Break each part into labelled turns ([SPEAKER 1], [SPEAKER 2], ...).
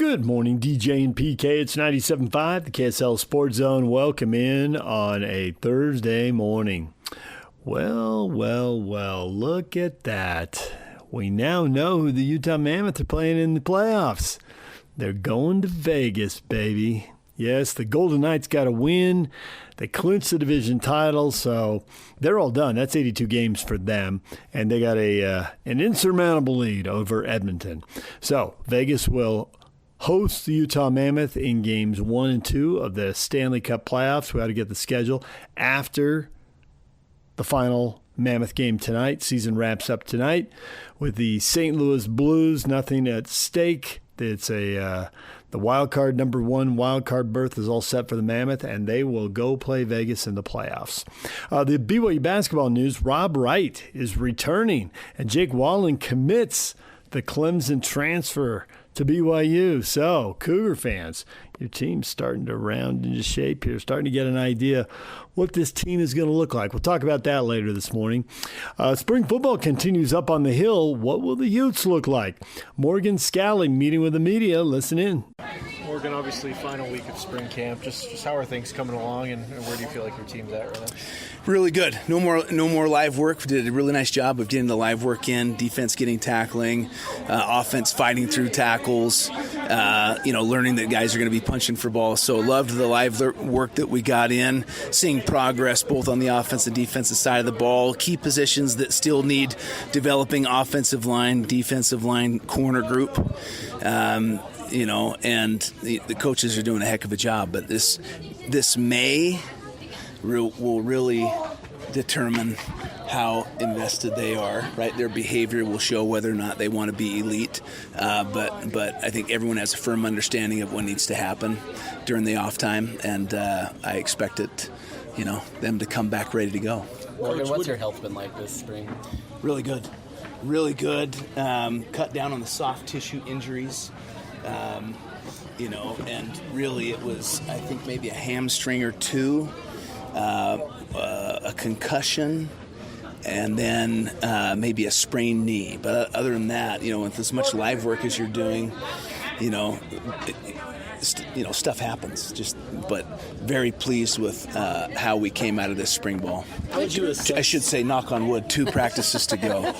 [SPEAKER 1] Good morning, DJ and PK. It's 97.5, the KSL Sports Zone. Welcome in on a Thursday morning. Well, look at that. We now know who the Utah Mammoth are playing in the playoffs. They're going to Vegas, baby. Yes, the Golden Knights got a win. They clinched the division title, so they're all done. That's 82 games for them, and they got an insurmountable lead over Edmonton. So Vegas will host the Utah Mammoth in games 1 and 2 of the Stanley Cup playoffs. We ought to get the schedule after the final Mammoth game tonight. Season wraps up tonight with the St. Louis Blues. Nothing at stake. It's the wild card, number 1 wild card berth is all set for the Mammoth, and they will go play Vegas in the playoffs. The BYU basketball news, Rob Wright is returning, and Jake Wallen commits the Clemson transfer to BYU. So, Cougar fans, your team's starting to round into shape here, starting to get an idea what this team is going to look like. We'll talk about that later this morning. Spring football continues up on the hill. What will the Utes look like? Morgan Scalley meeting with the media. Listen in.
[SPEAKER 2] Morgan, obviously, final week of spring camp. Just how are things coming along, and where do you feel like your team's at right now?
[SPEAKER 3] Really good. No more live work. We did a really nice job of getting the live work in. Defense getting tackling, offense fighting through tackles. Learning that guys are going to be punching for balls. So loved the live work that we got in. Seeing progress both on the offensive and defensive side of the ball. Key positions that still need developing: offensive line, defensive line, corner group. And the coaches are doing a heck of a job. But this May will really determine how invested they are, right? Their behavior will show whether or not they want to be elite. But I think everyone has a firm understanding of what needs to happen during the off time, and I expect it, them to come back ready to go.
[SPEAKER 4] Morgan, what's your health been like this spring?
[SPEAKER 3] Really good. Really good. Cut down on the soft tissue injuries. And really it was, I think, maybe a hamstring or two, a concussion, and then maybe a sprained knee. But other than that, with as much live work as you're doing, stuff happens. But very pleased with how we came out of this spring ball. I should say, knock on wood, 2 practices to go.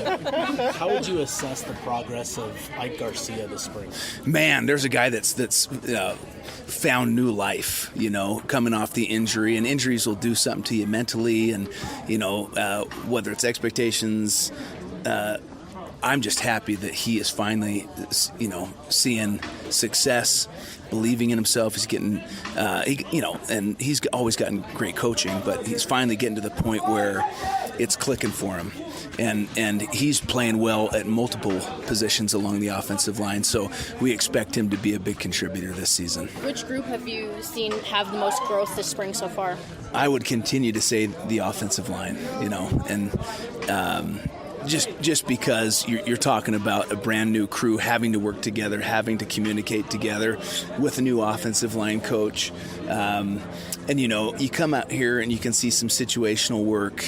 [SPEAKER 4] How would you assess the progress of Ike Garcia this spring?
[SPEAKER 3] Man, there's a guy that's found new life, coming off the injury, and injuries will do something to you mentally, and whether it's expectations. I'm just happy that he is finally, seeing success, believing in himself. He's getting, and he's always gotten great coaching, but he's finally getting to the point where it's clicking for him. And he's playing well at multiple positions along the offensive line, so we expect him to be a big contributor this season.
[SPEAKER 5] Which group have you seen have the most growth this spring so far?
[SPEAKER 3] I would continue to say the offensive line, Just because you're talking about a brand new crew having to work together, having to communicate together with a new offensive line coach. You come out here and you can see some situational work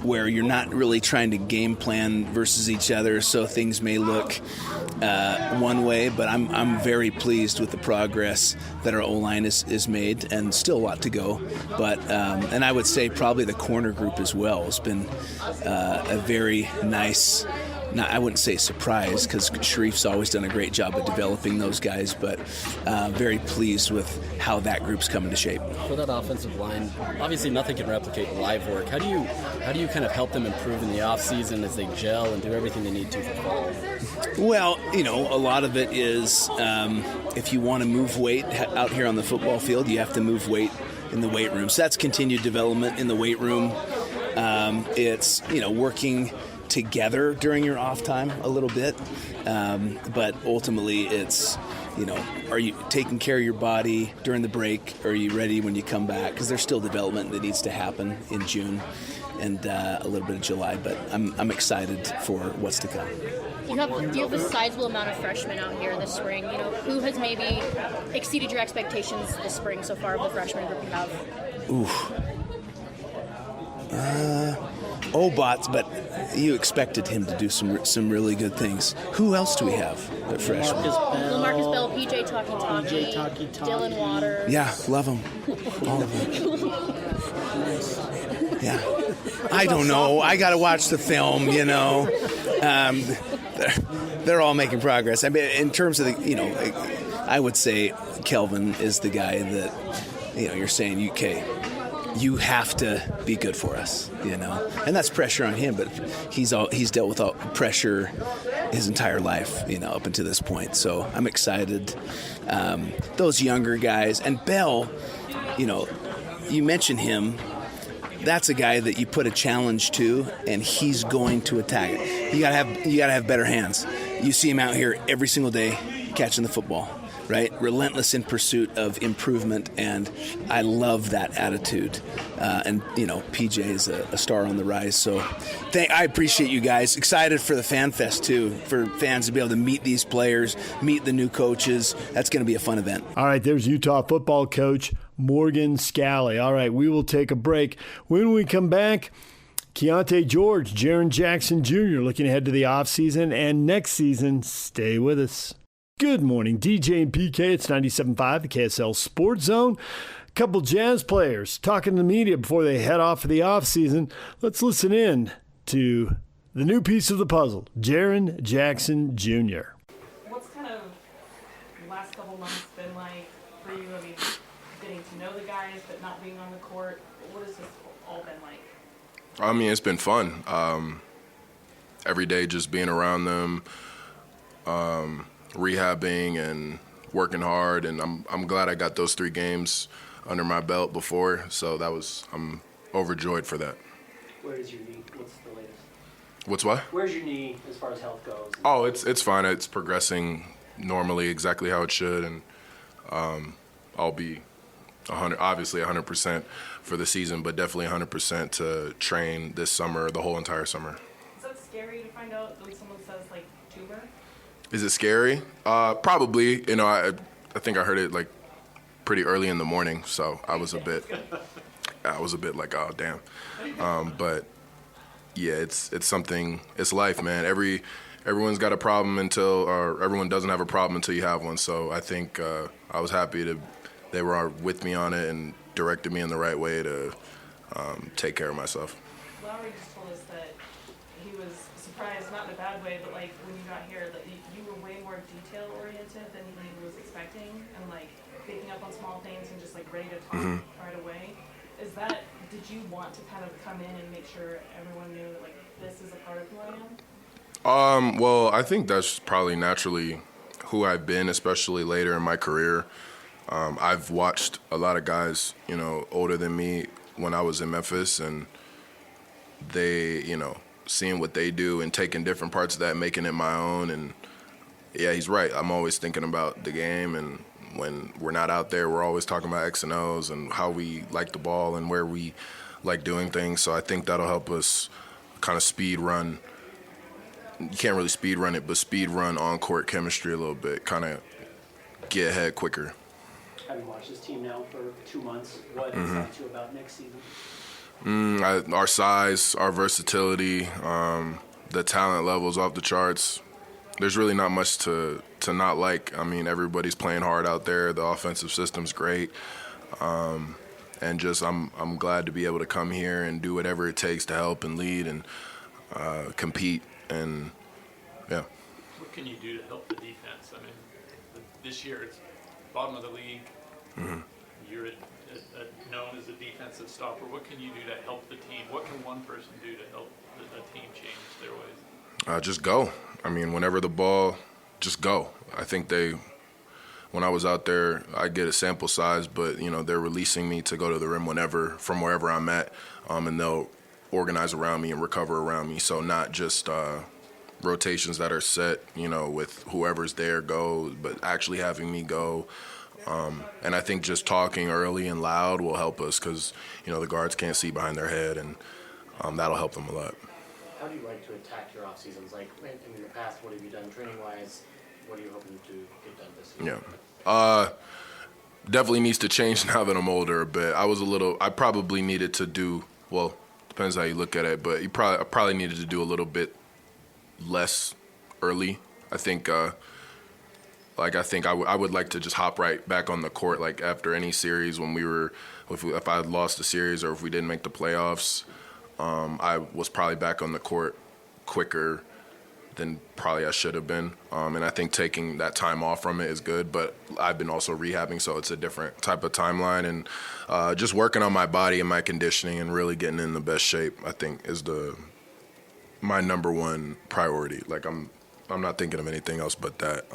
[SPEAKER 3] where you're not really trying to game plan versus each other, so things may look one way, but I'm very pleased with the progress that our O-line is made, and still a lot to go. But and I would say probably the corner group as well has been a very nice, I wouldn't say surprise, because Sharif's always done a great job of developing those guys, but very pleased with how that group's coming to shape.
[SPEAKER 4] For that offensive line, obviously nothing can replicate live work. How do you kind of help them improve in the off season as they gel and do everything they need to for fall?
[SPEAKER 3] Well, a lot of it is if you want to move weight out here on the football field, you have to move weight in the weight room. So that's continued development in the weight room. It's working together during your off time a little bit, but ultimately it's are you taking care of your body during the break, or are you ready when you come back, because there's still development that needs to happen in June and a little bit of July, but I'm excited for what's to come.
[SPEAKER 5] Do you have a sizable amount of freshmen out here this spring? Who has maybe exceeded your expectations this spring so far of the freshman group you have?
[SPEAKER 3] Obots, but you expected him to do some really good things. Who else do we have at freshman?
[SPEAKER 5] Lamarcus Bell, PJ Talkie, Dylan Water.
[SPEAKER 3] Yeah, love them. All of them. Yeah. I don't know. I got to watch the film, you know. They're all making progress. I mean, in terms of I would say Kelvin is the guy that, you're saying, you have to be good for us, and that's pressure on him. But he's dealt with pressure his entire life, up until this point. So I'm excited. Those younger guys and Bell, you mentioned him. That's a guy that you put a challenge to, and he's going to attack it. You gotta have better hands. You see him out here every single day catching the football. Right? Relentless in pursuit of improvement, and I love that attitude. And PJ is a star on the rise. So I appreciate you guys. Excited for the Fan Fest, too, for fans to be able to meet these players, meet the new coaches. That's going to be a fun event.
[SPEAKER 1] All right, there's Utah football coach Morgan Scalley. All right, we will take a break. When we come back, Keyonte George, Jaren Jackson Jr. looking ahead to the offseason and next season. Stay with us. Good morning, DJ and PK. It's 97.5, the KSL Sports Zone. A couple Jazz players talking to the media before they head off for the offseason. Let's listen in to the new piece of the puzzle, Jaren Jackson Jr.
[SPEAKER 6] What's kind of the last couple months been like for you? I mean, getting to know the guys but not being on the court. What has this all been like?
[SPEAKER 7] I mean, it's been fun. Every day just being around them. Rehabbing and working hard, and I'm glad I got those 3 games under my belt before, so I'm overjoyed for that.
[SPEAKER 8] Where is your knee? What's the latest?
[SPEAKER 7] What's what?
[SPEAKER 8] Where's your knee as far as health goes?
[SPEAKER 7] Oh, it's fine. It's progressing normally, exactly how it should, and I'll be 100% for the season, but definitely 100% to train this summer, the whole entire summer.
[SPEAKER 6] Is that scary to find out when someone says like tumor?
[SPEAKER 7] Is it scary? Probably. I think I heard it like pretty early in the morning, so I was a bit like, oh damn. But yeah, it's something. It's life, man. Everyone's got a problem or everyone doesn't have a problem until you have one. So I think I was happy they were with me on it and directed me in the right way to take care of myself.
[SPEAKER 6] Lowry just told us that he was surprised, not in a bad way, but like when you got here, that you were way more detail oriented than he was expecting, and like picking up on small things and just like ready to talk right away. Did you want to kind of come in and make sure everyone knew that like this is a part of who I am?
[SPEAKER 7] Well, I think that's probably naturally who I've been, especially later in my career. I've watched a lot of guys, older than me when I was in Memphis, and they, seeing what they do and taking different parts of that, making it my own. And yeah, he's right. I'm always thinking about the game, and when we're not out there, we're always talking about X and O's and how we like the ball and where we like doing things. So I think that'll help us kind of speed run. You can't really speed run it, but speed run on-court chemistry a little bit, kind of get ahead quicker.
[SPEAKER 8] Having watched this team now for 2 months, what excites you about next season?
[SPEAKER 7] Our size, our versatility, the talent levels off the charts. There's really not much to not like. I mean, everybody's playing hard out there. The offensive system's great. And just I'm glad to be able to come here and do whatever it takes to help and lead and compete. And, yeah.
[SPEAKER 9] What can you do to help the defense? I mean, this year it's bottom of the league. You're known as a defensive stopper. What can you do to help the team? What can one person do to help the team change their ways?
[SPEAKER 7] Just go. I mean, whenever the ball, just go. I think when I was out there, I get a sample size, but, they're releasing me to go to the rim from wherever I'm at, and they'll organize around me and recover around me. So not just rotations that are set, with whoever's there go, but actually having me go. And I think just talking early and loud will help us because, the guards can't see behind their head, and that'll help them a lot.
[SPEAKER 8] How do you like to attack your off seasons? Like in the past, what have you done training-wise? What are you hoping to get done this year?
[SPEAKER 7] Yeah. Definitely needs to change now that I'm older a bit. I probably needed to do, Depends how you look at it. But I probably needed to do a little bit less early. I think I would like to just hop right back on the court, like after any series when if I had lost the series or if we didn't make the playoffs, I was probably back on the court quicker than probably I should have been. And I think taking that time off from it is good, but I've been also rehabbing, so it's a different type of timeline. And just working on my body and my conditioning and really getting in the best shape, I think, is my number one priority. Like, I'm not thinking of anything else but that,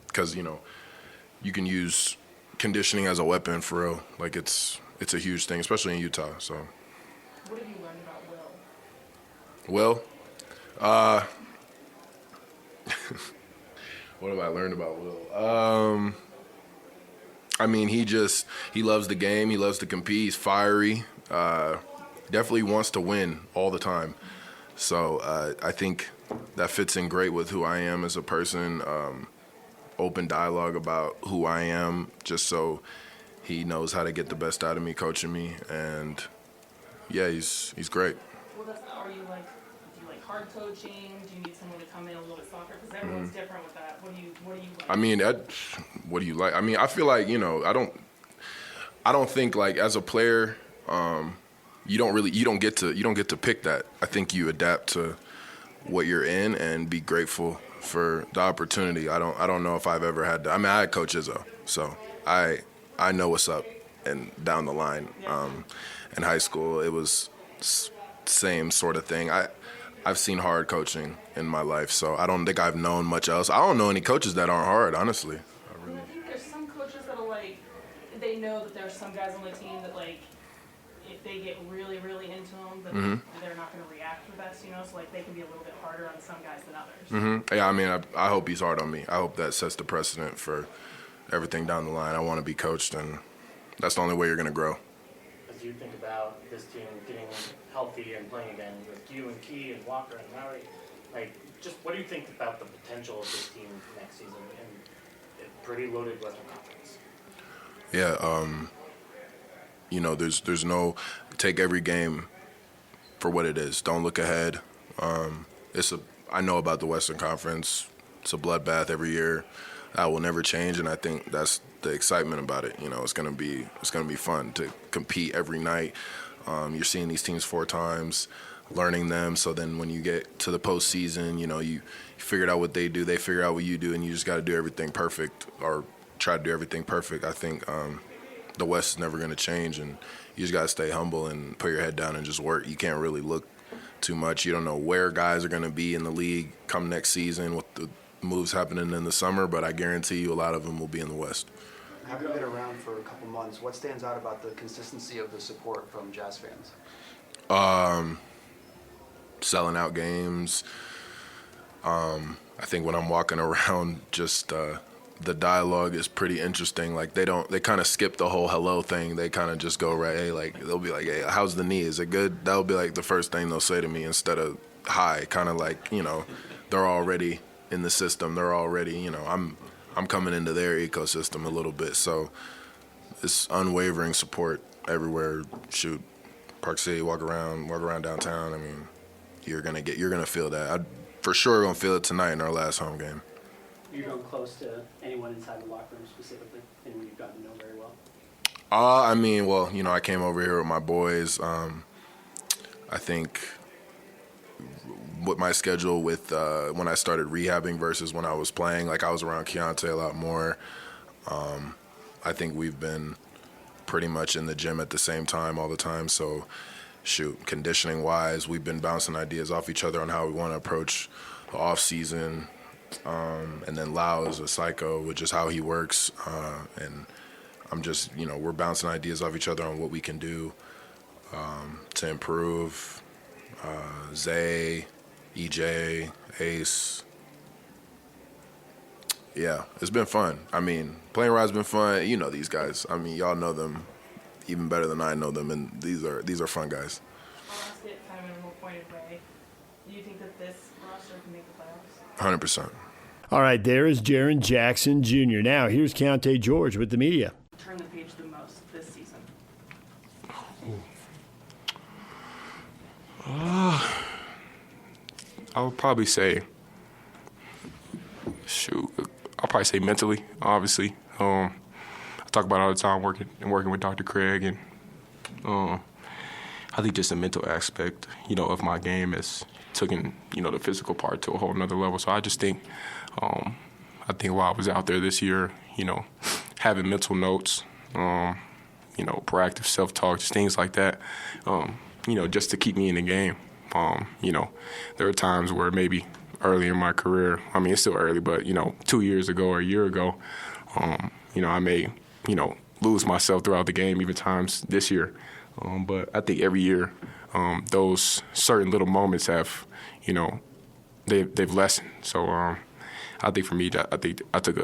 [SPEAKER 7] because, you can use conditioning as a weapon for real. Like, it's a huge thing, especially in Utah, so.
[SPEAKER 6] What have you learned about Will?
[SPEAKER 7] Will? What have I learned about Will? I mean, he loves the game. He loves to compete. He's fiery. Definitely wants to win all the time. So I think that fits in great with who I am as a person. Open dialogue about who I am, just so he knows how to get the best out of me, coaching me. And, yeah, he's great.
[SPEAKER 6] Well, do you like hard coaching? Do you need someone to come in a little bit softer? Because everyone's different with that. What do you like?
[SPEAKER 7] I mean, what do you like? I mean, I feel like, I don't think, like, as a player, you don't get to pick that. I think you adapt to what you're in and be grateful for the opportunity. I don't know if I've ever had that. I mean, I had Coach Izzo, so I know what's up and down the line. In high school, it was same sort of thing. I've seen hard coaching in my life, so I don't think I've known much else. I don't know any coaches that aren't hard, honestly.
[SPEAKER 6] I think there's some coaches that are like, they know that there's some guys on the team that, like, if they get really, really into them, then they're not going to react the best, so, like, they can be a little bit harder on some guys than others.
[SPEAKER 7] Yeah, I mean, I hope he's hard on me. I hope that sets the precedent for everything down the line. I want to be coached, and that's the only way you're going to grow.
[SPEAKER 8] As you think about this team getting healthy and playing again with you and Key and Walker and Lowry, like, just what do you think about the potential of this team next season in a pretty loaded Western Conference?
[SPEAKER 7] Yeah, there's no take every game for what it is. Don't look ahead. I know about the Western Conference. It's a bloodbath every year. That will never change, and I think that's the excitement about it. It's gonna be fun to compete every night. You're seeing these teams 4 times, learning them. So then when you get to the postseason, you figured out what they do, they figure out what you do, and you just got to do everything perfect or try to do everything perfect. I think the West is never going to change, and you just got to stay humble and put your head down and just work. You can't really look too much. You don't know where guys are going to be in the league come next season with the moves happening in the summer, but I guarantee you a lot of them will be in the West.
[SPEAKER 10] Having been around for a couple months, what stands out about the consistency of the support from Jazz fans?
[SPEAKER 7] Selling out games. I think when I'm walking around, just the dialogue is pretty interesting. Like they kind of skip the whole hello thing. They kind of just go right, hey, like they'll be like, hey, how's the knee? Is it good? That'll be like the first thing they'll say to me instead of hi. Kind of like, they're already in the system. They're already, I'm coming into their ecosystem a little bit. So it's unwavering support everywhere. Shoot, Park City, walk around downtown. I mean, you're gonna feel that. I for sure gonna feel it tonight in our last home game.
[SPEAKER 11] You've grown close to anyone inside the locker room specifically, anyone you've gotten to know very well?
[SPEAKER 7] I mean, well, I came over here with my boys. I think with my schedule with when I started rehabbing versus when I was playing, like I was around Keyonte a lot more. I think we've been pretty much in the gym at the same time all the time. So, conditioning-wise, we've been bouncing ideas off each other on how we want to approach the off-season. And then Lau is a psycho with just how he works. And I'm just, we're bouncing ideas off each other on what we can do to improve. Zay, EJ, Ace. Yeah, it's been fun. I mean, playing ride's been fun. You know these guys. I mean, y'all know them even better than I know them, and these are fun guys.
[SPEAKER 6] I'll ask it kind of in a more pointed way. Do you think that this roster can make the playoffs?
[SPEAKER 7] 100%.
[SPEAKER 1] All right, there is Jaren Jackson Jr. Now, here's Keyonte George with the media.
[SPEAKER 6] Turn the page the most this season.
[SPEAKER 12] I would probably say, I'll probably say mentally, obviously. I talk about it all the time working with Dr. Craig, and I think just the mental aspect, of my game has taken, the physical part to a whole nother level. So I just think, while I was out there this year, having mental notes, proactive self-talk, just things like that, just to keep me in the game. There are times where maybe early in my career, it's still early, but, 2 years ago or a year ago, I may, lose myself throughout the game, even times this year. But I think every year, those certain little moments have, they've lessened. So I think for me, I think I took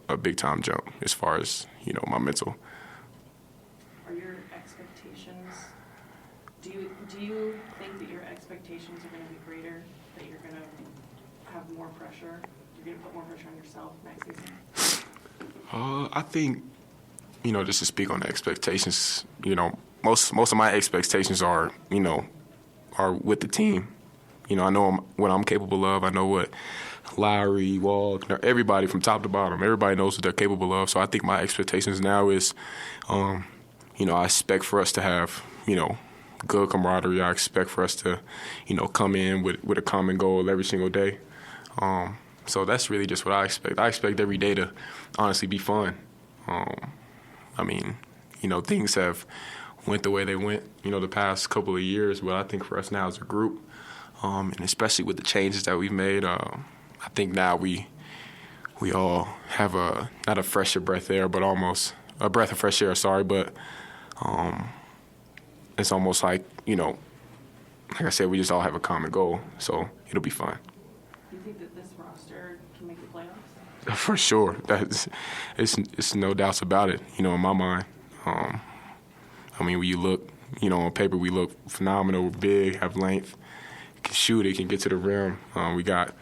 [SPEAKER 12] a big time jump as far as, my mental.
[SPEAKER 6] Are your expectations, do you think that your expectations are going to be greater, that you're going to have more pressure, you're going to put more pressure on yourself next season?
[SPEAKER 12] I think, just to speak on the expectations, most of my expectations are with the team. I know what I'm capable of. I know what Lowry, Wall, everybody from top to bottom, everybody knows what they're capable of. So I think my expectations now is, I expect for us to have, good camaraderie. I expect for us to, come in with a common goal every single day. So that's really just what I expect. I expect every day to honestly be fun. Things have went the way they went, the past couple of years, but I think for us now as a group, and especially with the changes that we've made, I think now we all have not a fresher breath air, but almost a breath of fresh air, but it's almost like, like I said, we just all have a common goal, so it'll be fun.
[SPEAKER 6] Do you think that this roster can make the playoffs?
[SPEAKER 12] For sure. It's no doubts about it, in my mind. When you look, on paper, we look phenomenal, big, have length, can shoot it, can get to the rim. We got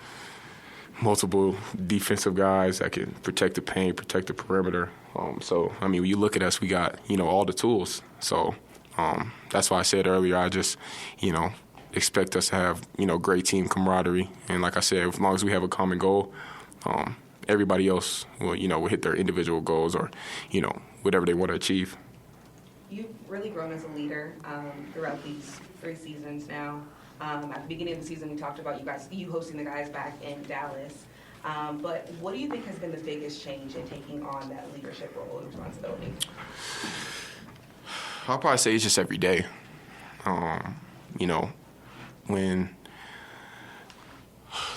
[SPEAKER 12] multiple defensive guys that can protect the paint, protect the perimeter. When you look at us, we got, all the tools. So that's why I said earlier, I just, expect us to have, great team camaraderie. And like I said, as long as we have a common goal, everybody else will hit their individual goals or, whatever they want to achieve.
[SPEAKER 13] You've really grown as a leader throughout these 3 seasons now. At the beginning of the season, we talked about you hosting the guys back in Dallas. But what do you think has been the biggest change in taking on that leadership role and responsibility?
[SPEAKER 12] I'll probably say it's just every day. When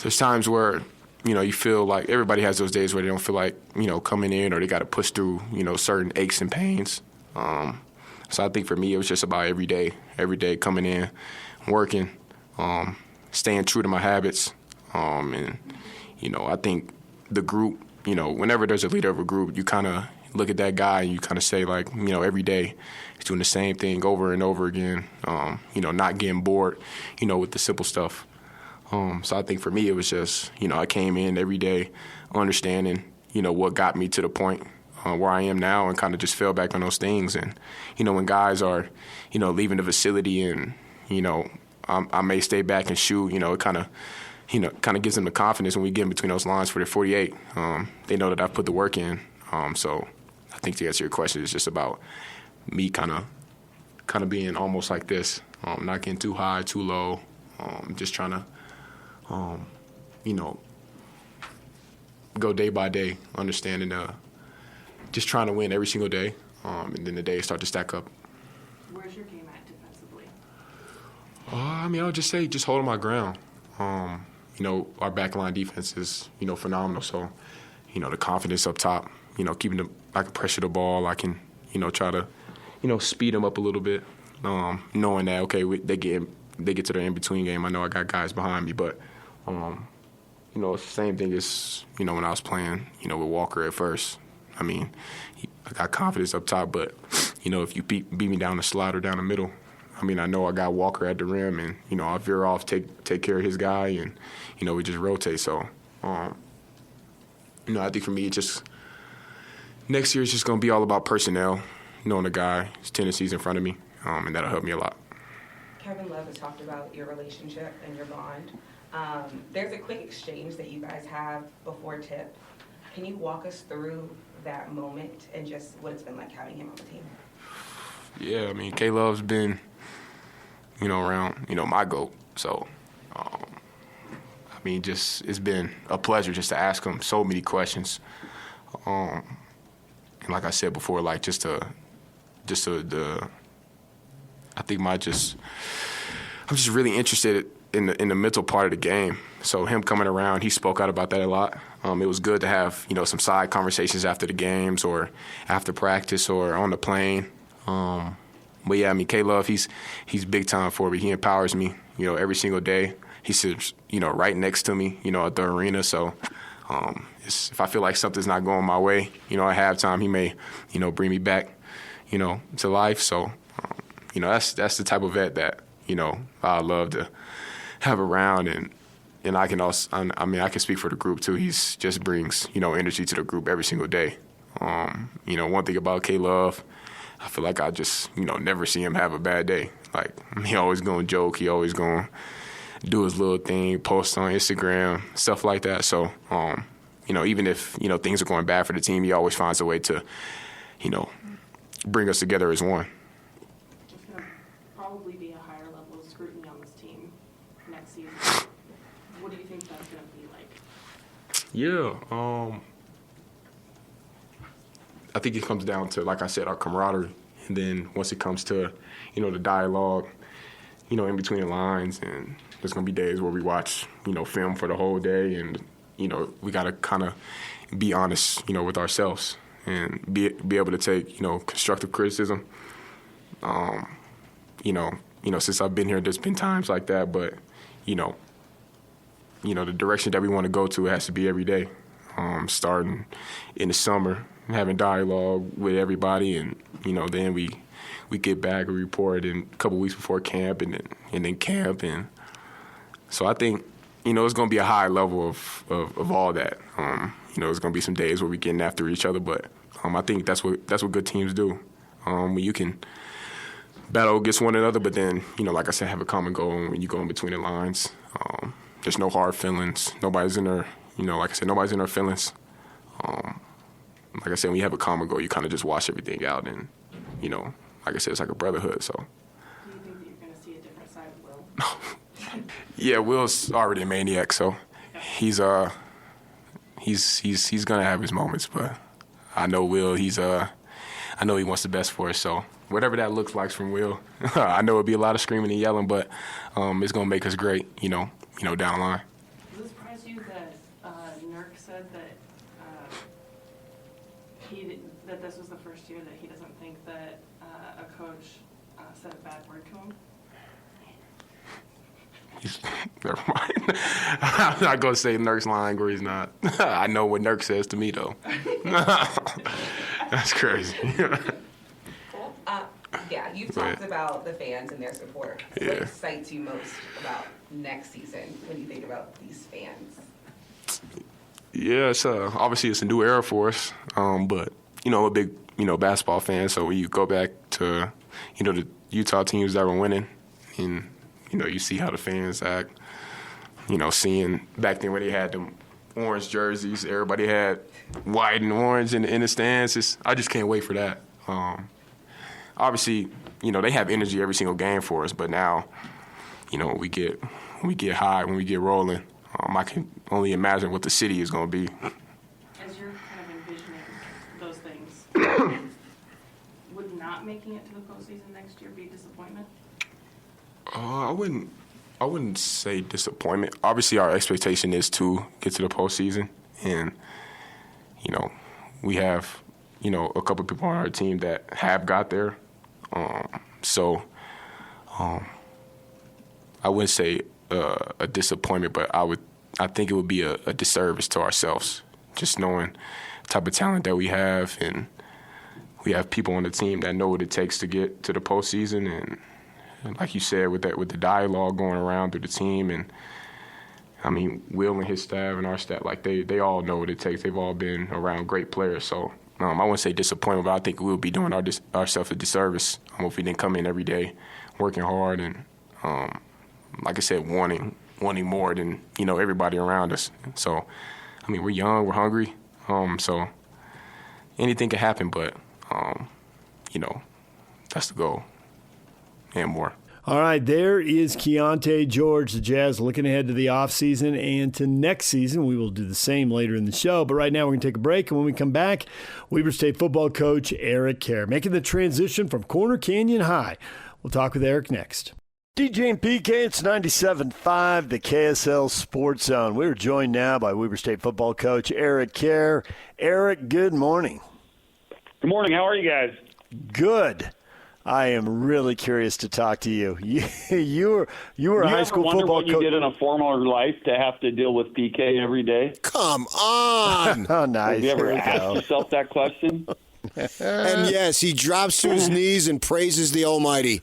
[SPEAKER 12] there's times where, you feel like everybody has those days where they don't feel like, coming in or they got to push through, certain aches and pains. So I think for me, it was just about every day coming in, working, staying true to my habits. And, I think the group, whenever there's a leader of a group, you kind of look at that guy and you kind of say, like, every day he's doing the same thing over and over again, not getting bored, with the simple stuff. So I think for me, it was just, I came in every day understanding, what got me to the point where I am now and kind of just fell back on those things. And, when guys are, leaving the facility and, I may stay back and shoot, it kind of gives them the confidence when we get in between those lines for the 48. They know that I've put the work in. So I think to answer your question, it's just about me kind of being almost like this, not getting too high, too low, just trying to, go day by day, understanding, just trying to win every single day, and then the days start to stack up.
[SPEAKER 6] Where's your game at defensively?
[SPEAKER 12] I would just say just holding my ground. Our backline defense is, phenomenal. So, the confidence up top, keeping I can pressure the ball. I can, try to, speed them up a little bit, knowing that, okay, they get to their in-between game. I know I got guys behind me, but, it's the same thing as, when I was playing, with Walker at first. I got confidence up top, but, if you beat me down the slot or down the middle, I know I got Walker at the rim, and, I'll veer off, take care of his guy, and, we just rotate. So, I think for me, next year it's just going to be all about personnel, knowing the guy, his tendencies in front of me, and that'll help me a lot.
[SPEAKER 13] Kevin Love has talked about your relationship and your bond. There's a quick exchange that you guys have before tip. Can you walk us through that moment and just what it's been like having him on the team?
[SPEAKER 12] Yeah, I mean, K-Love's been, around, my GOAT. So, I mean, it's been a pleasure just to ask him so many questions. And like I said before, like I think I'm just really interested in the mental part of the game. So him coming around, he spoke out about that a lot. It was good to have, some side conversations after the games or after practice or on the plane. But yeah, I mean, K-Love, he's big time for me. He empowers me, every single day. He sits, right next to me, at the arena. So if I feel like something's not going my way, at halftime, he may, bring me back, to life. So, that's the type of vet that, I love to have around. And I can also, I can speak for the group too. He's just brings, energy to the group every single day. One thing about K-Love, I feel like I just, never see him have a bad day. Like, he always gonna joke. He always gonna do his little thing, post on Instagram, stuff like that. So, even if, things are going bad for the team, he always finds a way to, bring us together as one.
[SPEAKER 6] It's going to probably be a higher level of scrutiny on this team next season. What do you think that's going to be like?
[SPEAKER 12] Yeah, I think it comes down to, like I said, our camaraderie. And then once it comes to, the dialogue, in between the lines, and there's going to be days where we watch, film for the whole day, and, we got to kind of be honest, with ourselves and be able to take, constructive criticism. Since I've been here, there's been times like that, but, the direction that we want to go to has to be every day, starting in the summer, having dialogue with everybody, and then we get back and report in a couple weeks before camp, and then camp, and so I think it's going to be a high level of all that. There's going to be some days where we're getting after each other, but I think that's what good teams do. When you can battle against one another, but then like I said, have a common goal. And when you go in between the lines, there's no hard feelings. Nobody's in their like I said, nobody's in their feelings. Like I said, when you have a common goal, you kind of just wash everything out, and like I said, it's like a brotherhood. So.
[SPEAKER 6] Do you think that you're going to see a different side of Will?
[SPEAKER 12] Yeah, Will's already a maniac, so he's gonna have his moments, but I know Will. I know he wants the best for us. So whatever that looks like from Will, I know it'll be a lot of screaming and yelling, but it's gonna make us great. Down the line.
[SPEAKER 6] Does it surprise you that Nurk said that that this was the first year that he doesn't think that a coach said a bad word to him?
[SPEAKER 12] Never mind. I'm not going to say Nurk's lying or he's not. I know what Nurk says to me, though. That's crazy.
[SPEAKER 13] Cool. Yeah, you've talked about the fans and their support.
[SPEAKER 12] Yeah.
[SPEAKER 13] What excites you most about next season when you think about these fans?
[SPEAKER 12] Yeah, it's obviously it's a new era for us, but I'm a big basketball fan. So when you go back to the Utah teams that were winning, and you see how the fans act. Seeing back then where they had them orange jerseys, everybody had white and orange in the stands. I just can't wait for that. Obviously, they have energy every single game for us, but now, when we get high, when we get rolling, I can only imagine what the city is going to be.
[SPEAKER 6] As you're kind of envisioning those things, would not making it to the postseason next year be a disappointment?
[SPEAKER 12] I wouldn't say disappointment. Obviously, our expectation is to get to the postseason, and we have a couple people on our team that have got there. I wouldn't say a disappointment, but I think it would be a disservice to ourselves, just knowing the type of talent that we have, and we have people on the team that know what it takes to get to the postseason, and like you said, with the dialogue going around through the team, and I mean, Will and his staff and our staff, like they all know what it takes. They've all been around great players. So I wouldn't say disappointment, but I think we'll be doing ourselves a disservice if we didn't come in every day working hard and like I said, wanting more than, everybody around us. So, I mean, we're young, we're hungry. So anything can happen, but, that's the goal and more.
[SPEAKER 1] All right, there is Keyonte George, the Jazz, looking ahead to the offseason and to next season. We will do the same later in the show, but right now we're going to take a break, and when we come back, Weber State football coach Eric Kjar making the transition from Corner Canyon High. We'll talk with Eric next. DJ and PK, it's 97.5, the KSL Sports Zone. We're joined now by Weber State football coach Eric Kjar. Eric, good morning.
[SPEAKER 14] Good morning. How are you guys?
[SPEAKER 1] Good. I am really curious to talk to you. You were a high school football coach.
[SPEAKER 14] You did in a former life to have to deal with PK every day?
[SPEAKER 15] Come on.
[SPEAKER 1] Oh, nice.
[SPEAKER 14] Have you ever asked yourself that question?
[SPEAKER 15] And yes, he drops to his knees and praises the Almighty.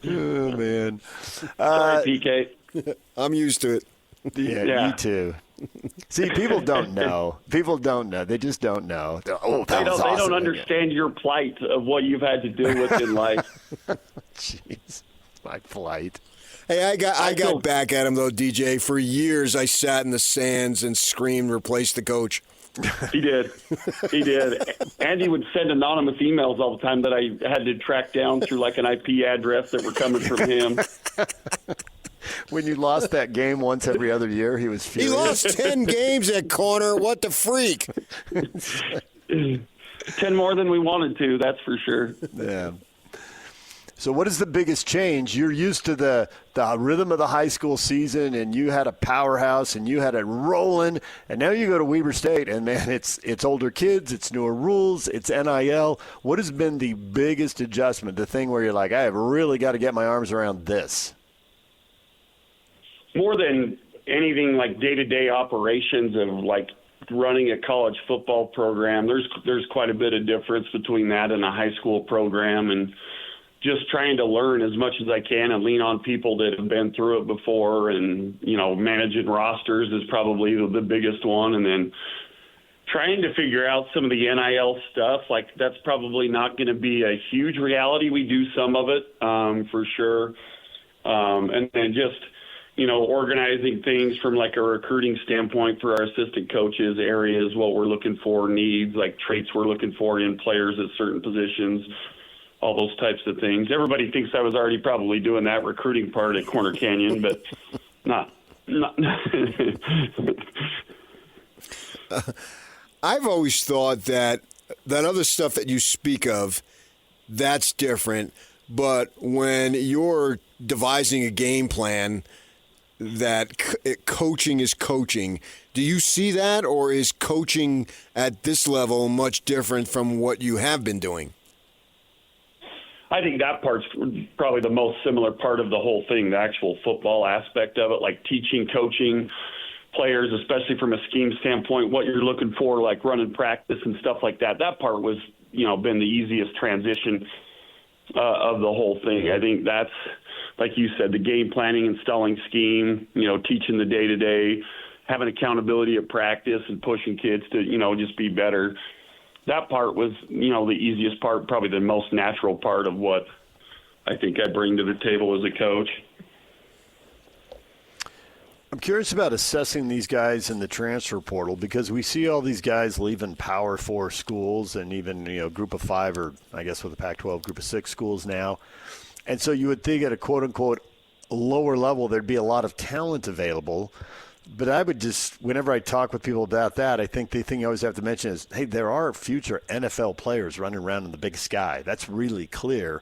[SPEAKER 1] Oh, man.
[SPEAKER 14] Sorry, PK.
[SPEAKER 15] I'm used to it.
[SPEAKER 1] Yeah, me too. See, people don't know. People don't know. They just don't know. Oh,
[SPEAKER 14] they don't understand your plight of what you've had to deal with in life.
[SPEAKER 1] Jeez, my plight.
[SPEAKER 15] Hey, I got back at him, though, DJ. For years, I sat in the stands and screamed, replace the coach.
[SPEAKER 14] He did. Andy would send anonymous emails all the time that I had to track down through like an IP address that were coming from him.
[SPEAKER 1] When you lost that game once every other year, he was furious.
[SPEAKER 15] He lost 10 games at corner. What the freak?
[SPEAKER 14] 10 more than we wanted to, that's for sure.
[SPEAKER 1] Yeah. So what is the biggest change? You're used to the rhythm of the high school season, and you had a powerhouse, and you had it rolling, and now you go to Weber State, and, man, it's older kids, it's newer rules, it's NIL. What has been the biggest adjustment, the thing where you're like, I have really got to get my arms around this?
[SPEAKER 14] More than anything, like day-to-day operations of like running a college football program, there's quite a bit of difference between that and a high school program, and just trying to learn as much as I can and lean on people that have been through it before, and managing rosters is probably the biggest one, and then trying to figure out some of the NIL stuff. Like, that's probably not going to be a huge reality. We do some of it for sure, and then just organizing things from like a recruiting standpoint for our assistant coaches, areas, what we're looking for, needs, like traits we're looking for in players at certain positions, all those types of things. Everybody thinks I was already probably doing that recruiting part at Corner Canyon, but not.
[SPEAKER 15] I've always thought that other stuff that you speak of, that's different. But when you're devising a game plan, that coaching is coaching. Do you see that, or is coaching at this level much different from what you have been doing?
[SPEAKER 14] I think that part's probably the most similar part of the whole thing, the actual football aspect of it, like teaching, coaching players, especially from a scheme standpoint, what you're looking for, like running practice and stuff like that. That part was, been the easiest transition of the whole thing. I think that's, like you said, the game planning, installing scheme, teaching the day-to-day, having accountability at practice and pushing kids to, just be better. That part was, the easiest part, probably the most natural part of what I think I bring to the table as a coach.
[SPEAKER 1] I'm curious about assessing these guys in the transfer portal, because we see all these guys leaving Power 4 schools and even, Group of 5, or I guess with the Pac-12, Group of 6 schools now. And so you would think at a quote-unquote lower level there'd be a lot of talent available. But I would just, whenever I talk with people about that, I think the thing you always have to mention is, hey, there are future NFL players running around in the big sky. That's really clear.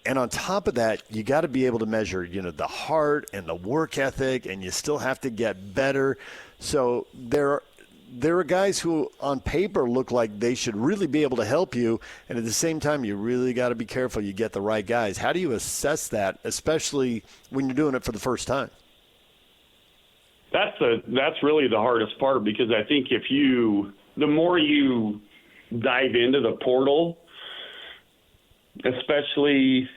[SPEAKER 1] And on top of that, you got to be able to measure, the heart and the work ethic, and you still have to get better. So there are guys who on paper look like they should really be able to help you, and at the same time you really got to be careful you get the right guys. How do you assess that, especially when you're doing it for the first time?
[SPEAKER 14] That's really the hardest part, because I think the more you dive into the portal, especially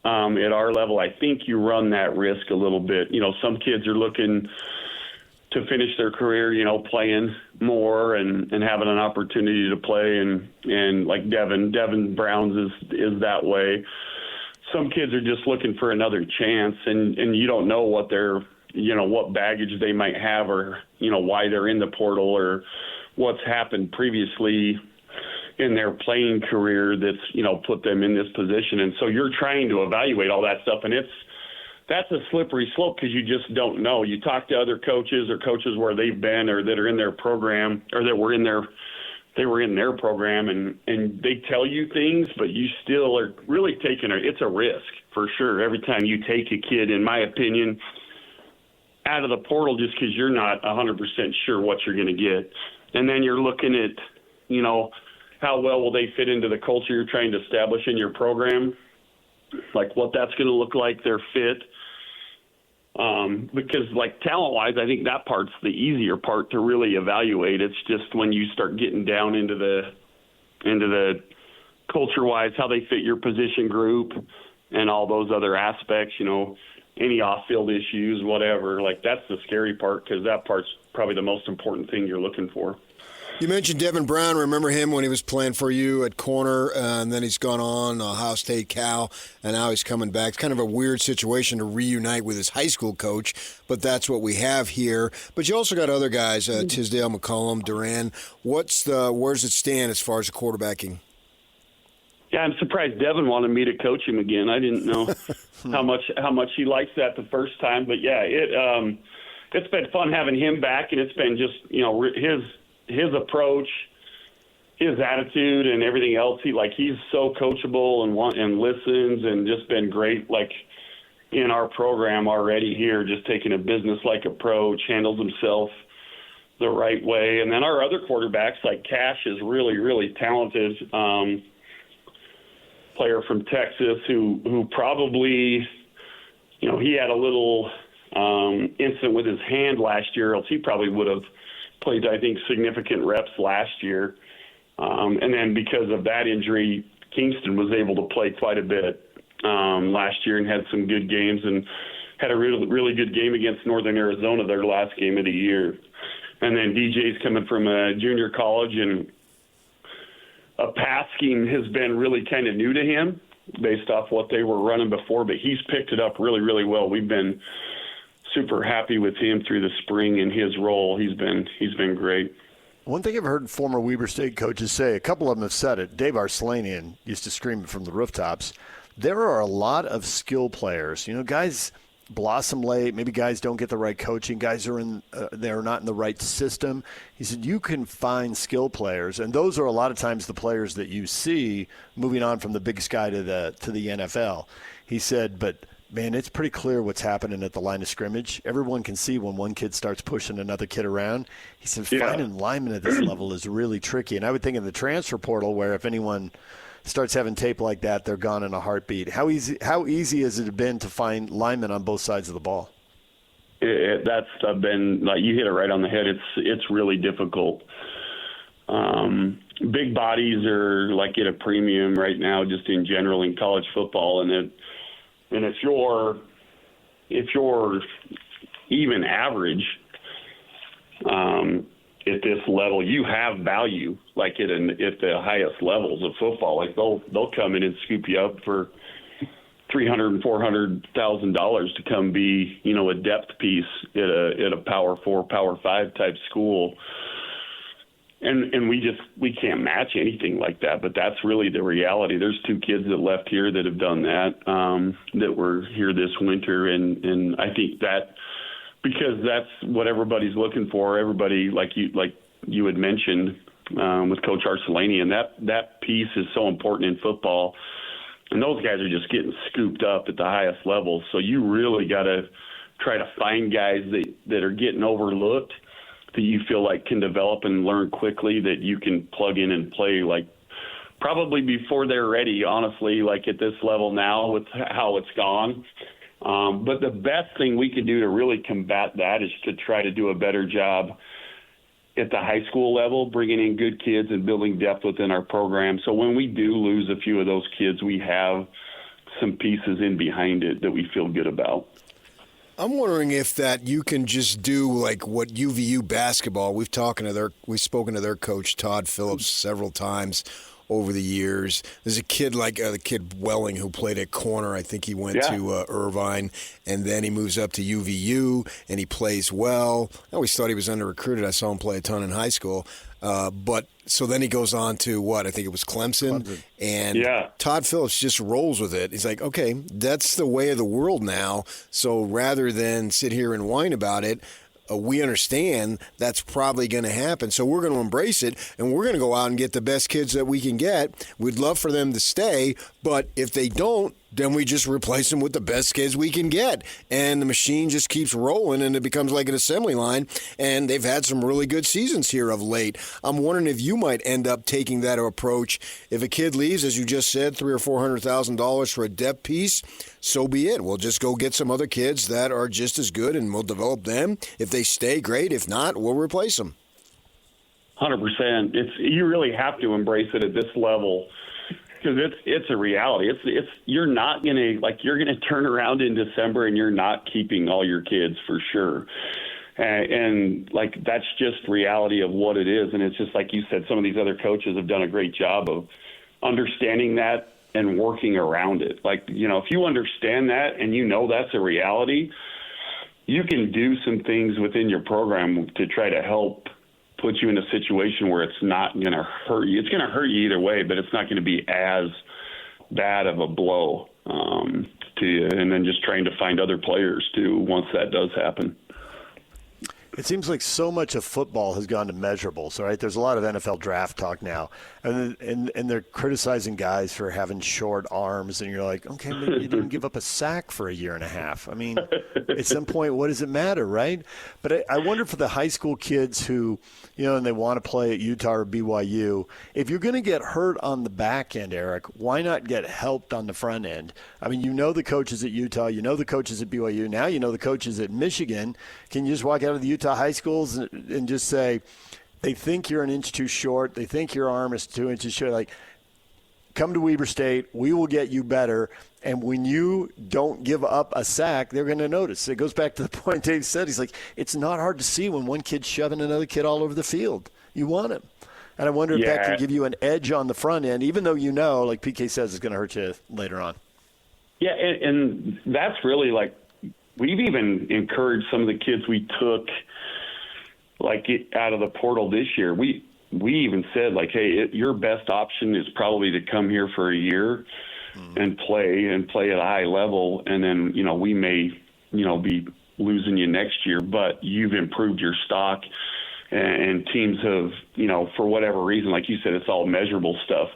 [SPEAKER 14] at our level, I think you run that risk a little bit. Some kids are looking to finish their career, playing more and having an opportunity to play. And like Devin Browns is that way. Some kids are just looking for another chance, and you don't know what what baggage they might have, or, why they're in the portal, or what's happened previously in their playing career that's, put them in this position. And so you're trying to evaluate all that stuff, and that's a slippery slope because you just don't know. You talk to other coaches or coaches where they've been or that are in their program or that were in their program, and they tell you things, but you still are really it's a risk for sure every time you take a kid, in my opinion, out of the portal just because you're not 100% sure what you're going to get. And then you're looking at, how well will they fit into the culture you're trying to establish in your program, like what that's going to look like, their fit. Because talent-wise, I think that part's the easier part to really evaluate. It's just when you start getting down into the culture-wise, how they fit your position group and all those other aspects, any off-field issues, whatever. That's the scary part because that part's probably the most important thing you're looking for.
[SPEAKER 15] You mentioned Devin Brown. Remember him when he was playing for you at corner, and then he's gone on Ohio State, Cal, and now he's coming back. It's kind of a weird situation to reunite with his high school coach, but that's what we have here. But you also got other guys, Tisdale, McCollum, Duran. Where's it stand as far as the quarterbacking?
[SPEAKER 14] Yeah, I'm surprised Devin wanted me to coach him again. I didn't know how much he likes that the first time, but yeah, it's been fun having him back, and it's been just his approach, his attitude, and everything else. He's so coachable and listens, and just been great. In our program already here, just taking a business-like approach, handles himself the right way. And then our other quarterbacks, like Cash, is really, really talented. Player from Texas who probably, he had a little incident with his hand last year, else he probably would have played, I think, significant reps last year. And then because of that injury, Kingston was able to play quite a bit last year and had some good games and had a really, really good game against Northern Arizona, their last game of the year. And then DJ's coming from a junior college, and a pass scheme has been really kind of new to him based off what they were running before, but he's picked it up really, really well. We've been super happy with him through the spring in his role. He's been great.
[SPEAKER 1] One thing I've heard former Weber State coaches say, a couple of them have said it, Dave Arslanian used to scream it from the rooftops, there are a lot of skill players. Guys blossom late. Maybe guys don't get the right coaching. Guys are they're not in the right system. He said you can find skill players, and those are a lot of times the players that you see moving on from the Big Sky to the NFL. He said, but man, it's pretty clear what's happening at the line of scrimmage. Everyone can see when one kid starts pushing another kid around. He said finding linemen at this level is really tricky. And I would think in the transfer portal, where if anyone starts having tape like that, they're gone in a heartbeat. How easy has it been to find linemen on both sides of the ball?
[SPEAKER 14] That's been, you hit it right on the head. It's really difficult. Big bodies are at a premium right now, just in general in college football, and if you're even average at this level, you have value. At the highest levels of football, they'll come in and scoop you up for $300,000 and $400,000 to come be a depth piece at a Power 4, Power 5 type school. And we can't match anything like that, but that's really the reality. There's two kids that left here that have done that, that were here this winter, and I think that because that's what everybody's looking for. Everybody, like you had mentioned with Coach Arcelani, and that piece is so important in football. And those guys are just getting scooped up at the highest levels. So you really got to try to find guys that are getting overlooked, that you feel like can develop and learn quickly, that you can plug in and play probably before they're ready, honestly, at this level now with how it's gone. But the best thing we can do to really combat that is to try to do a better job at the high school level, bringing in good kids and building depth within our program. So when we do lose a few of those kids, we have some pieces in behind it that we feel good about.
[SPEAKER 15] I'm wondering if that you can just do like what UVU basketball. We've spoken to their coach Todd Phillips several times over the years. There's a kid like the kid Welling who played at corner. I think he went to Irvine, and then he moves up to UVU, and he plays well. I always thought he was under-recruited. I saw him play a ton in high school. But so then he goes on to what? I think it was Clemson. And Todd Phillips just rolls with it. He's like, okay, that's the way of the world now. So rather than sit here and whine about it, we understand that's probably going to happen. So we're going to embrace it, and we're going to go out and get the best kids that we can get. We'd love for them to stay, but if they don't, then we just replace them with the best kids we can get. And the machine just keeps rolling, and it becomes like an assembly line. And they've had some really good seasons here of late. I'm wondering if you might end up taking that approach. If a kid leaves, as you just said, $300,000 or $400,000 for a depth piece, so be it. We'll just go get some other kids that are just as good, and we'll develop them. If they stay, great. If not, we'll replace them.
[SPEAKER 14] 100%. You really have to embrace it at this level. Because it's a reality. It's you're not you're gonna turn around in December and you're not keeping all your kids for sure, and that's just reality of what it is. And it's just like you said, some of these other coaches have done a great job of understanding that and working around it. If you understand that and that's a reality, you can do some things within your program to try to help put you in a situation where it's not going to hurt you. It's going to hurt you either way, but it's not going to be as bad of a blow to you. And then just trying to find other players too once that does happen.
[SPEAKER 1] It seems like so much of football has gone to measurables, right? There's a lot of NFL draft talk now, and they're criticizing guys for having short arms, and you're like, okay, maybe you didn't give up a sack for a year and a half. I mean, at some point, what does it matter, right? But I wonder for the high school kids who, and they want to play at Utah or BYU, if you're going to get hurt on the back end, Eric, why not get helped on the front end? I mean, the coaches at Utah, the coaches at BYU, now the coaches at Michigan. Can you just walk out of the Utah high schools and just say, they think you're an inch too short, they think your arm is 2 inches short, like, come to Weber State, we will get you better, and when you don't give up a sack, they're going to notice. It goes back to the point Dave said. He's like, it's not hard to see when one kid's shoving another kid all over the field. You want him. And I wonder if that can give you an edge on the front end, even though like PK says, it's going to hurt you later on.
[SPEAKER 14] Yeah, and that's really we've even encouraged some of the kids we took out of the portal this year. We even said hey, your best option is probably to come here for a year and play at a high level, and then we may be losing you next year, but you've improved your stock, and teams have for whatever reason, like you said, it's all measurable stuff,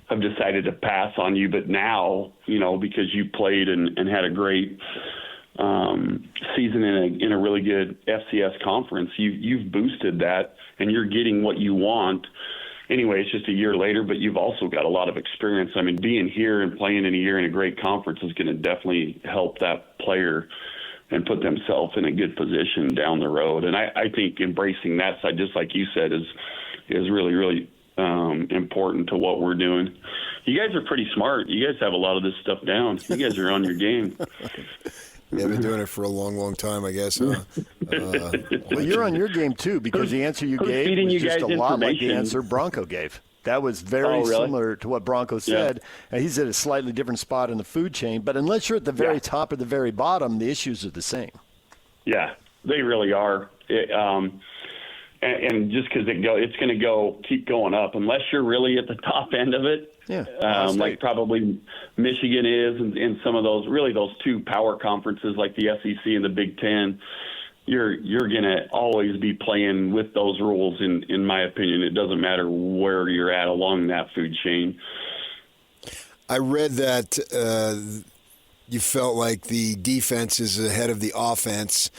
[SPEAKER 14] have decided to pass on you. But now because you played and had a great season in a really good FCS conference, you've boosted that, and you're getting what you want. Anyway, it's just a year later, but you've also got a lot of experience. I mean, being here and playing in a year in a great conference is going to definitely help that player and put themselves in a good position down the road. And I think embracing that side, just like you said, is really, really important to what we're doing. You guys are pretty smart. You guys have a lot of this stuff down. You guys are on your game.
[SPEAKER 15] Yeah, I've been doing it for a long, long time, I guess.
[SPEAKER 1] Well, you're on your game, too, because the answer you gave was just a lot like the answer Bronco gave. That was very similar to what Bronco said. And he's at a slightly different spot in the food chain. But unless you're at the very top or the very bottom, the issues are the same.
[SPEAKER 14] Yeah, they really are. And just because it's going to keep going up, unless you're really at the top end of it.
[SPEAKER 1] Yeah,
[SPEAKER 14] like probably Michigan is, and some of those two power conferences like the SEC and the Big Ten. You're going to always be playing with those rules. In my opinion, it doesn't matter where you're at along that food chain.
[SPEAKER 15] I read that you felt like the defense is ahead of the offense,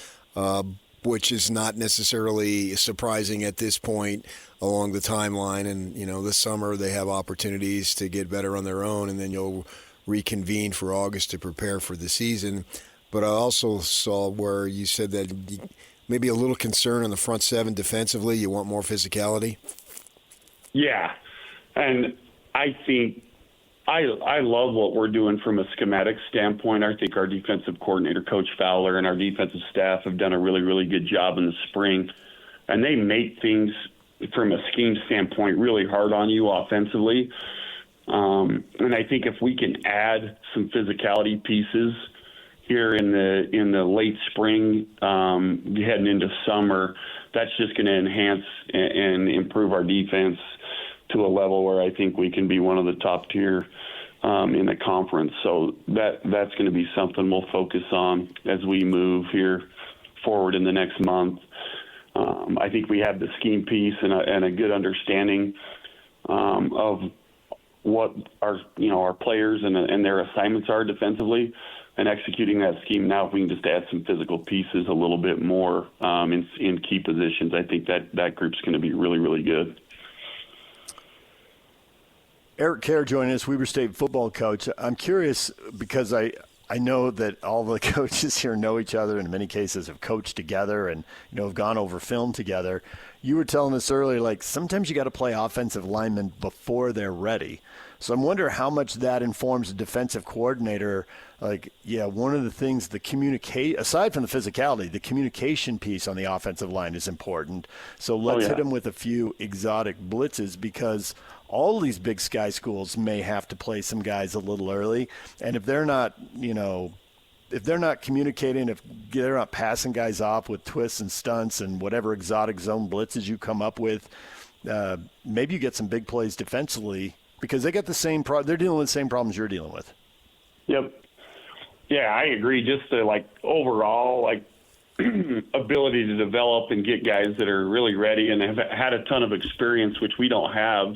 [SPEAKER 15] which is not necessarily surprising at this point along the timeline. And, this summer they have opportunities to get better on their own, and then you'll reconvene for August to prepare for the season. But I also saw where you said that maybe a little concern on the front seven defensively. You want more physicality?
[SPEAKER 14] Yeah. And I think I love what we're doing from a schematic standpoint. I think our defensive coordinator, Coach Fowler, and our defensive staff have done a really, really good job in the spring. And they make things from a scheme standpoint really hard on you offensively. And I think if we can add some physicality pieces here in the late spring, heading into summer, that's just going to enhance and improve our defense to a level where I think we can be one of the top tier in the conference. So that's going to be something we'll focus on as we move here forward in the next month. I think we have the scheme piece and a good understanding of what our players and their assignments are defensively, and executing that scheme. Now, if we can just add some physical pieces a little bit more in key positions, I think that group's going to be really, really good.
[SPEAKER 1] Eric Kjar joining us, Weber State football coach. I'm curious because I know that all the coaches here know each other, and in many cases have coached together and have gone over film together. You were telling us earlier, like sometimes you got to play offensive linemen before they're ready. So I'm wondering how much that informs a defensive coordinator. Like, one of the things, aside from the physicality, the communication piece on the offensive line is important. So let's hit them with a few exotic blitzes, because all these Big Sky schools may have to play some guys a little early. And if they're not, if they're not communicating, if they're not passing guys off with twists and stunts and whatever exotic zone blitzes you come up with, maybe you get some big plays defensively, because they got the same they're dealing with the same problems you're dealing with.
[SPEAKER 14] Yep. Yeah, I agree. Just the overall ability to develop and get guys that are really ready and have had a ton of experience, which we don't have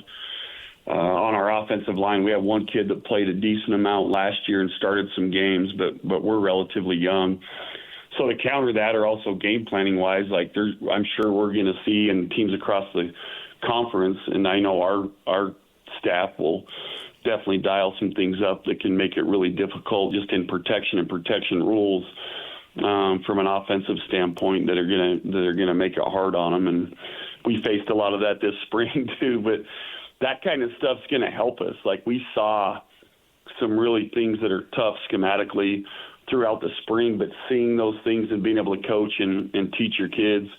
[SPEAKER 14] on our offensive line. We have one kid that played a decent amount last year and started some games, but we're relatively young. So to counter that, or also game planning wise, I'm sure we're going to see in teams across the conference, and I know our staff will definitely dial some things up that can make it really difficult just in protection and protection rules from an offensive standpoint that are gonna make it hard on them. And we faced a lot of that this spring too, but that kind of stuff's gonna help us. Like, we saw some really things that are tough schematically throughout the spring, but seeing those things and being able to coach and teach your kids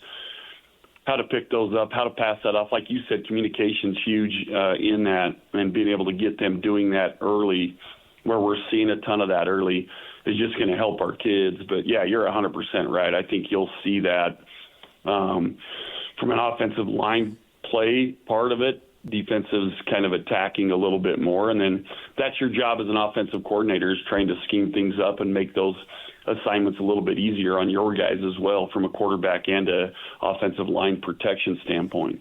[SPEAKER 14] how to pick those up, how to pass that off. Like you said, communication's huge in that, and being able to get them doing that early, where we're seeing a ton of that early, is just going to help our kids. But, yeah, you're 100% right. I think you'll see that from an offensive line play part of it. Defensive's kind of attacking a little bit more, and then that's your job as an offensive coordinator, is trying to scheme things up and make those assignments a little bit easier on your guys as well, from a quarterback and a offensive line protection standpoint.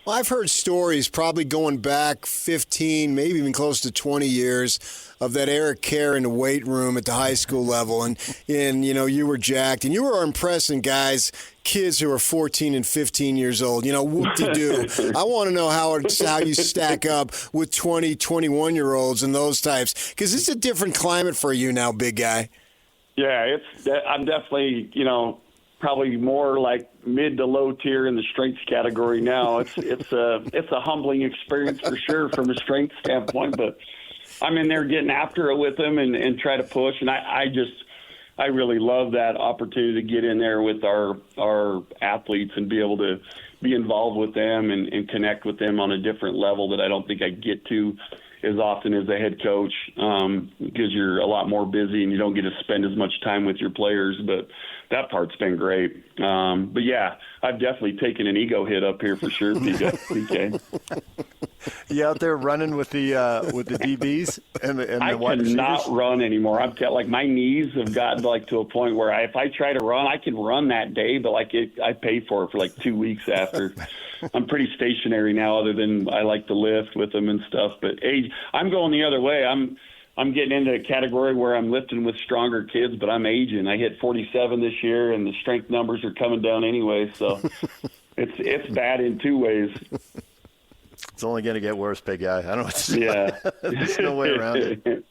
[SPEAKER 15] Well, I've heard stories probably going back 15, maybe even close to 20 years of that Eric Kjar in the weight room at the high school level. And you were jacked, and you were impressing kids who are 14 and 15 years old. Whoop-de-doo. I want to know how you stack up with 20, 21-year-olds and those types, because it's a different climate for you now, big guy.
[SPEAKER 14] Yeah, I'm definitely, probably more like mid to low tier in the strengths category now. It's a humbling experience for sure from a strength standpoint, but I'm in there getting after it with them and try to push. And I really love that opportunity to get in there with our athletes and be able to be involved with them and connect with them on a different level that I don't think I get to as often as a head coach, because you're a lot more busy and you don't get to spend as much time with your players. But that part's been great. But yeah, I've definitely taken an ego hit up here for sure, PK.
[SPEAKER 1] You out there running with the DBs and the
[SPEAKER 14] I
[SPEAKER 1] wide receivers?
[SPEAKER 14] cannot run anymore. I've my knees have gotten to a point where if I try to run, I can run that day, but I pay for it for 2 weeks after. I'm pretty stationary now, other than I like to lift with them and stuff. But age, I'm going the other way. I'm getting into a category where I'm lifting with stronger kids, but I'm aging. I hit 47 this year, and the strength numbers are coming down anyway. So it's bad in two ways.
[SPEAKER 1] It's only going to get worse, big guy. I don't know what to do.
[SPEAKER 14] Yeah.
[SPEAKER 1] There's no way around it.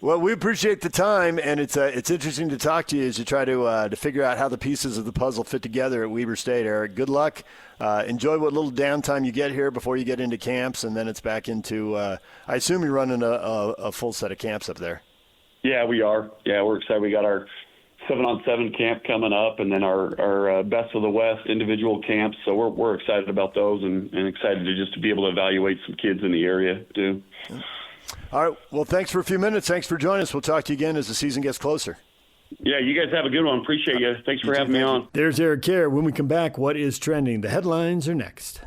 [SPEAKER 1] Well, we appreciate the time, and it's interesting to talk to you as you try to figure out how the pieces of the puzzle fit together at Weber State, Eric. Good luck. Enjoy what little downtime you get here before you get into camps, and then it's back into I assume you're running a full set of camps up there.
[SPEAKER 14] Yeah, we are. Yeah, we're excited. We got our 7-on-7 camp coming up, and then our Best of the West individual camps. So we're excited about those, and excited to be able to evaluate some kids in the area too.
[SPEAKER 1] All right. Well, thanks for a few minutes. Thanks for joining us. We'll talk to you again as the season gets closer.
[SPEAKER 14] Yeah, you guys have a good one. Appreciate you. Thanks for having me on.
[SPEAKER 1] There's Eric Kjar. When we come back, what is trending? The headlines are next.